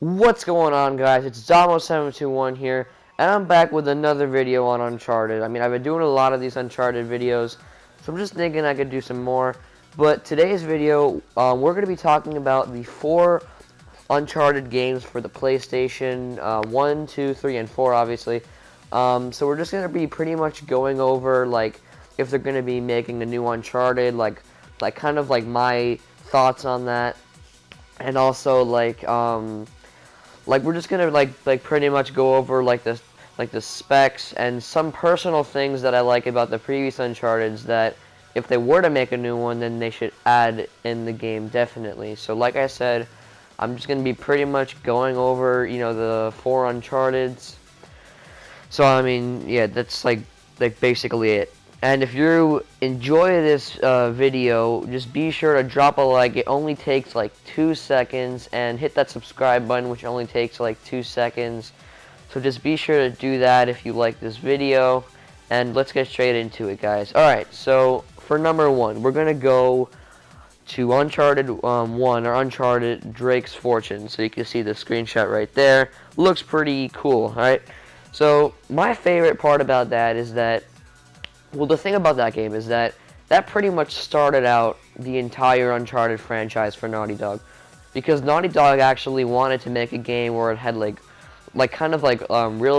What's going on, guys? It's Domo721 here, and I'm back with another video on Uncharted. I've been doing a lot of these Uncharted videos, so I'm just thinking I could do some more. But today's video, we're going to be talking about the 4 Uncharted games for the PlayStation 1, 2, 3, and 4, obviously. So we're just going to be pretty much going over, if they're going to be making a new Uncharted, kind of my thoughts on that, and also, we're just gonna pretty much go over the specs and some personal things that I like about the previous Uncharted's that if they were to make a new one, then they should add in the game definitely. So like I said, I'm just gonna be pretty much going over the 4 Uncharted's. So yeah, that's basically it. And if you enjoy this video, just be sure to drop a like. It only takes 2 seconds, and hit that subscribe button, which only takes 2 seconds. So just be sure to do that if you like this video, and let's get straight into it, guys. Alright, so for number 1, we're gonna go to Uncharted 1, or Uncharted Drake's Fortune. So you can see the screenshot right there. Looks pretty cool, alright? So my favorite part about that is that, well, the thing about that game is that pretty much started out the entire Uncharted franchise for Naughty Dog, because Naughty Dog actually wanted to make a game where it had real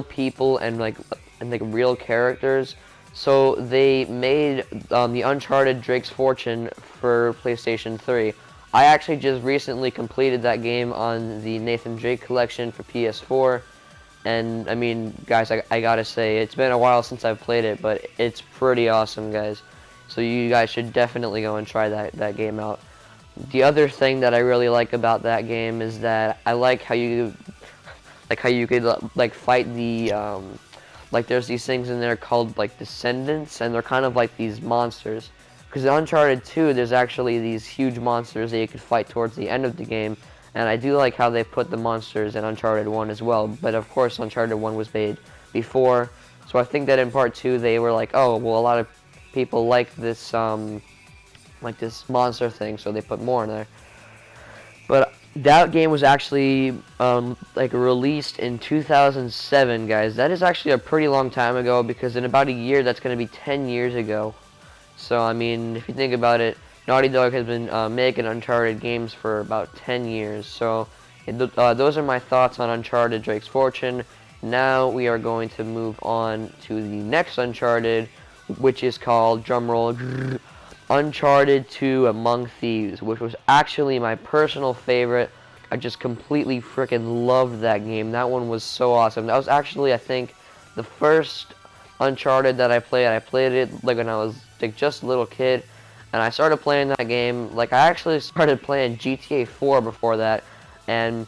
people and real characters. So they made the Uncharted Drake's Fortune for PlayStation 3. I actually just recently completed that game on the Nathan Drake collection for PS4. And guys, I gotta say, it's been a while since I've played it, but it's pretty awesome, guys. So you guys should definitely go and try that game out. The other thing that I really like about that game is that I like how you could fight the there's these things in there called descendants, and they're kind of like these monsters. Because in Uncharted 2, there's actually these huge monsters that you could fight towards the end of the game. And I do like how they put the monsters in Uncharted 1 as well. But of course, Uncharted 1 was made before. So I think that in part 2, they were like, oh, well, a lot of people like this monster thing, so they put more in there. But that game was actually released in 2007, guys. That is actually a pretty long time ago, because in about a year, that's going to be 10 years ago. So if you think about it, Naughty Dog has been making Uncharted games for about 10 years. So those are my thoughts on Uncharted Drake's Fortune. Now we are going to move on to the next Uncharted, which is called, drumroll, Uncharted 2 Among Thieves, which was actually my personal favorite. I just completely freaking loved that game. That one was so awesome. That was actually, I think, the first Uncharted that I played. I played it when I was just a little kid. And I started playing that game, I actually started playing GTA 4 before that, and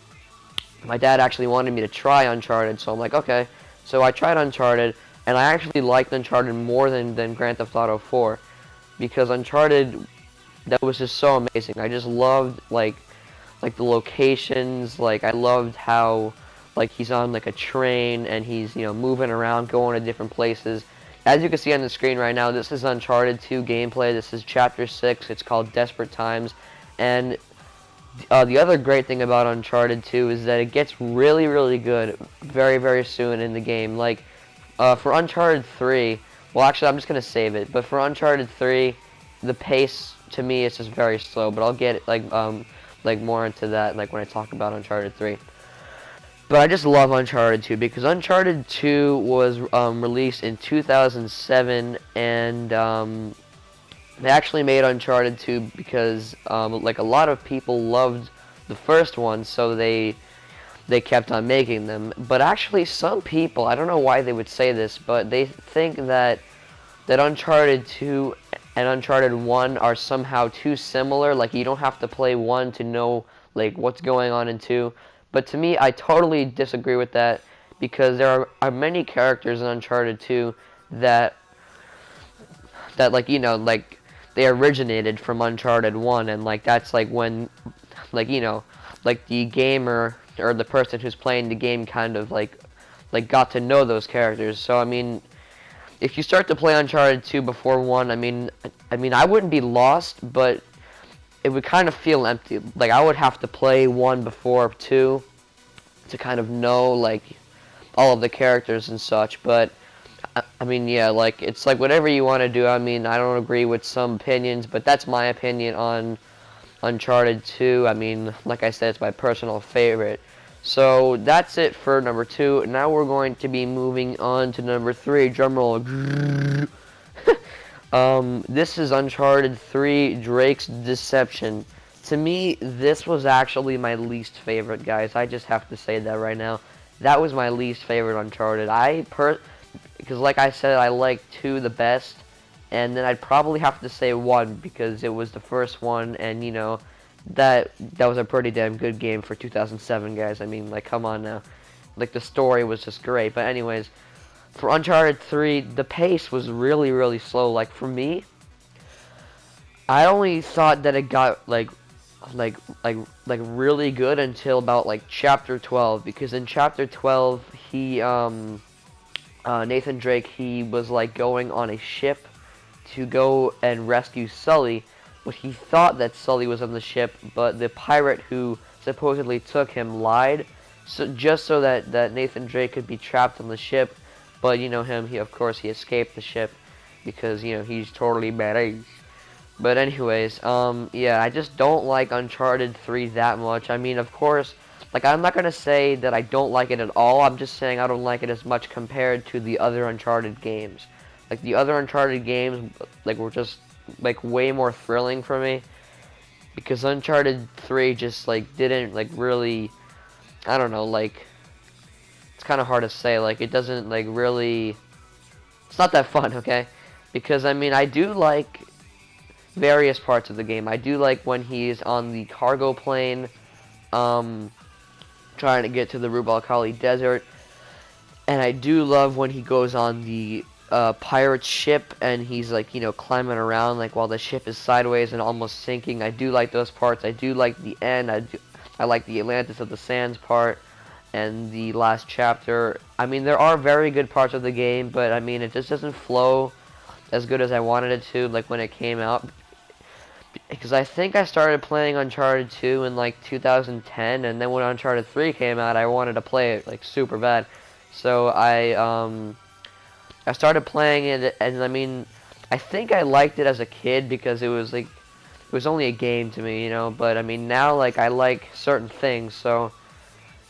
my dad actually wanted me to try Uncharted, so I'm like, okay. So I tried Uncharted, and I actually liked Uncharted more than Grand Theft Auto 4, because Uncharted, that was just so amazing. I just loved, the locations, I loved how, he's on, a train, and he's, moving around, going to different places. As you can see on the screen right now, this is Uncharted 2 gameplay. This is Chapter 6. It's called Desperate Times. And the other great thing about Uncharted 2 is that it gets really, really good very, very soon in the game. For Uncharted 3, well, actually, I'm just going to save it. But for Uncharted 3, the pace, to me, is just very slow. But I'll get, more into that, when I talk about Uncharted 3. But I just love Uncharted 2, because Uncharted 2 was released in 2007, and they actually made Uncharted 2 because a lot of people loved the first one, so they kept on making them. But actually, some people, I don't know why they would say this, but they think that Uncharted 2 and Uncharted 1 are somehow too similar. You don't have to play 1 to know what's going on in 2. But to me, I totally disagree with that, because there are many characters in Uncharted 2 that they originated from Uncharted 1, and that's when the gamer or the person who's playing the game kind of got to know those characters. So if you start to play Uncharted 2 before 1, I wouldn't be lost, but it would kind of feel empty. Like, I would have to play 1 before 2, to kind of know like all of the characters and such. But I mean, yeah, like it's like whatever you want to do. I mean, I don't agree with some opinions, but that's my opinion on Uncharted 2. I mean, like I said, it's my personal favorite. So that's it for number 2. Now we're going to be moving on to number 3. Drumroll. This is Uncharted 3: Drake's Deception. To me, this was actually my least favorite, guys. I just have to say that right now. That was my least favorite Uncharted. Because like I said, I like 2 the best, and then I'd probably have to say 1 because it was the first one, and you know, that was a pretty damn good game for 2007, guys. I mean, like, come on now. Like, the story was just great. But anyways, for Uncharted 3, the pace was really, really slow. Like, for me, I only thought that it got, like really good until about, like, Chapter 12. Because in Chapter 12, Nathan Drake, he was, like, going on a ship to go and rescue Sully. But he thought that Sully was on the ship, but the pirate who supposedly took him lied, just so that Nathan Drake could be trapped on the ship. But you know him, of course he escaped the ship because you know he's totally badass. But anyways, yeah, I just don't like Uncharted 3 that much. I mean, of course, like I'm not gonna say that I don't like it at all. I'm just saying I don't like it as much compared to the other Uncharted games. Like the other Uncharted games, like were just like way more thrilling for me, because Uncharted 3 just like didn't like really, I don't know, like it's kind of hard to say, like it doesn't like really, it's not that fun, okay? Because I mean, I do like various parts of the game. I do like when he's on the cargo plane trying to get to the Rub al Khali desert, and I do love when he goes on the pirate ship and he's like, you know, climbing around like while the ship is sideways and almost sinking. I do like those parts. I do like the end. I like the Atlantis of the Sands part and the last chapter. I mean, there are very good parts of the game, but I mean, it just doesn't flow as good as I wanted it to, like when it came out. Because I think I started playing Uncharted 2 in like 2010, and then when Uncharted 3 came out, I wanted to play it like super bad. So I started playing it, and I mean, I think I liked it as a kid because it was like, it was only a game to me, you know, but I mean, now, like, I like certain things, so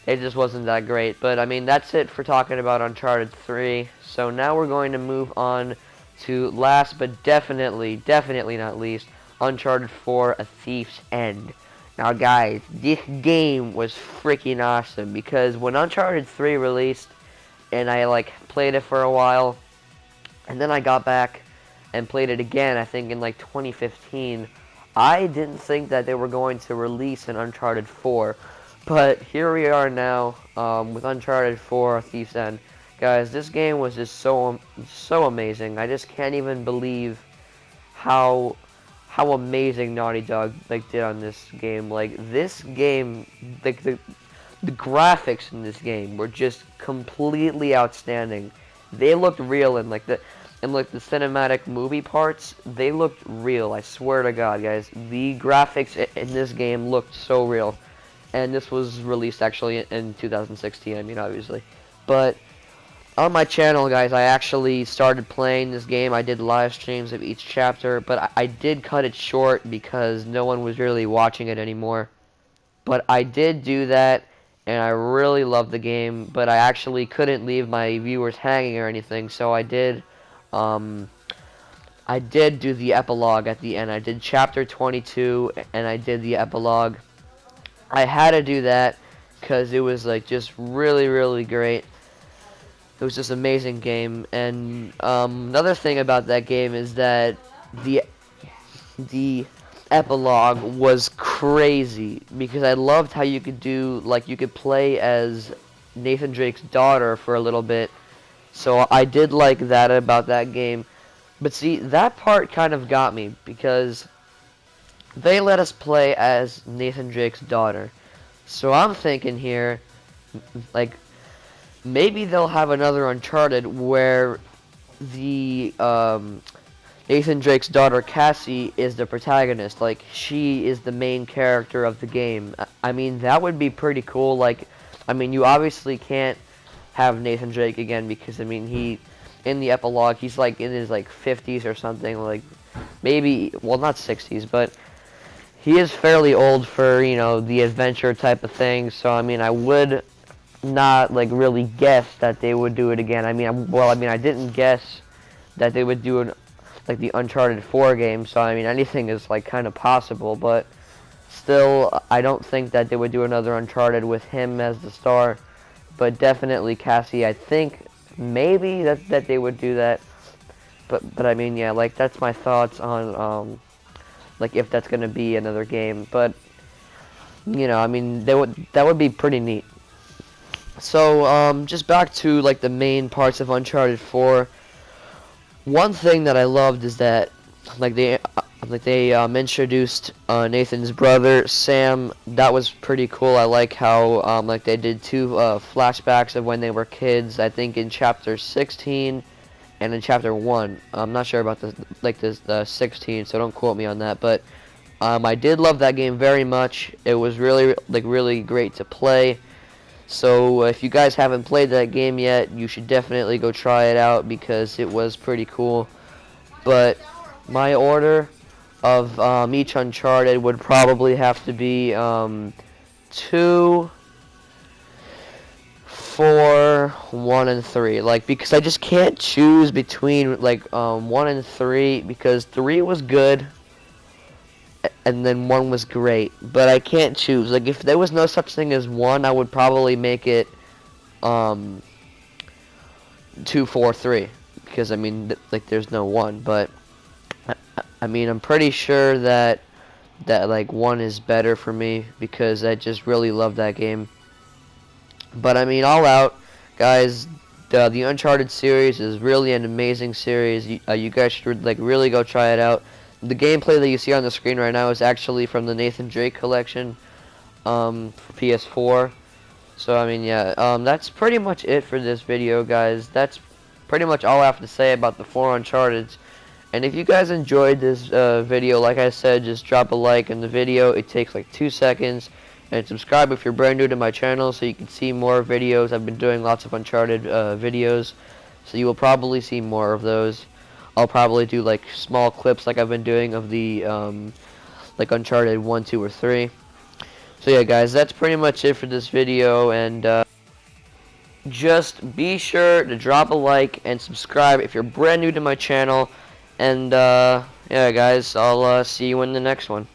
it just wasn't that great. But I mean, that's it for talking about Uncharted 3, so now we're going to move on to last, but definitely not least, Uncharted 4: A Thief's End. Now, guys, this game was freaking awesome, because when Uncharted 3 released, and I, like, played it for a while, and then I got back and played it again, I think in like 2015. I didn't think that they were going to release an Uncharted 4. But here we are now with Uncharted 4: A Thief's End. Guys, this game was just so amazing. I just can't even believe how amazing Naughty Dog like did on this game. Like this game, like the graphics in this game were just completely outstanding. They looked real, and like the cinematic movie parts, they looked real. I swear to God, guys, the graphics in this game looked so real. And this was released actually in 2016. I mean, obviously, but on my channel, guys, I actually started playing this game. I did live streams of each chapter, but I did cut it short because no one was really watching it anymore. But I did do that, and I really loved the game, but I actually couldn't leave my viewers hanging or anything, so I did do the epilogue at the end. I did chapter 22, and I did the epilogue. I had to do that because it was like just really great. It was just an amazing game, and another thing about that game is that the epilogue was crazy, because I loved how you could do, like, you could play as Nathan Drake's daughter for a little bit. So I did like that about that game. But see, that part kind of got me, because they let us play as Nathan Drake's daughter. So I'm thinking here, like, maybe they'll have another Uncharted where the Nathan Drake's daughter Cassie is the protagonist. Like, she is the main character of the game. I mean, that would be pretty cool. Like I mean, you obviously can't have Nathan Drake again because, I mean, in the epilogue, he's like in his like 50s or something, like maybe, well, not 60s, but he is fairly old for, you know, the adventure type of thing. So, I mean, I would not like really guess that they would do it again. I mean, I didn't guess that they would do like the Uncharted 4 game. So, I mean, anything is like kind of possible, but still, I don't think that they would do another Uncharted with him as the star. But definitely Cassie, I think maybe that they would do that. But I mean, yeah, like that's my thoughts on like if that's gonna be another game. But you know, I mean, that would be pretty neat. So just back to like the main parts of Uncharted 4. One thing that I loved is that like they introduced Nathan's brother Sam. That was pretty cool. I like how like they did two flashbacks of when they were kids. I think in chapter 16 and in chapter 1. I'm not sure about the 16, so don't quote me on that. But I did love that game very much. It was really great to play. So if you guys haven't played that game yet, you should definitely go try it out because it was pretty cool. But my order of each Uncharted would probably have to be 2, 4, 1, and 3. Like, because I just can't choose between like 1 and 3 because 3 was good and then 1 was great. But I can't choose. Like, if there was no such thing as 1, I would probably make it 2, 4, 3 because I mean like there's no 1. But I mean, I'm pretty sure that like 1 is better for me because I just really love that game. But I mean, all out, guys, the Uncharted series is really an amazing series. You guys should like really go try it out. The gameplay that you see on the screen right now is actually from the Nathan Drake collection for PS4. So I mean, yeah, that's pretty much it for this video, guys. That's pretty much all I have to say about the 4 Uncharteds. And if you guys enjoyed this video, like I said, just drop a like in the video. It takes like 2 seconds. And subscribe if you're brand new to my channel so you can see more videos. I've been doing lots of Uncharted videos, so you will probably see more of those. I'll probably do like small clips like I've been doing of the like Uncharted 1, 2, or 3. So yeah, guys, that's pretty much it for this video. And just be sure to drop a like and subscribe if you're brand new to my channel. And yeah, guys, I'll see you in the next one.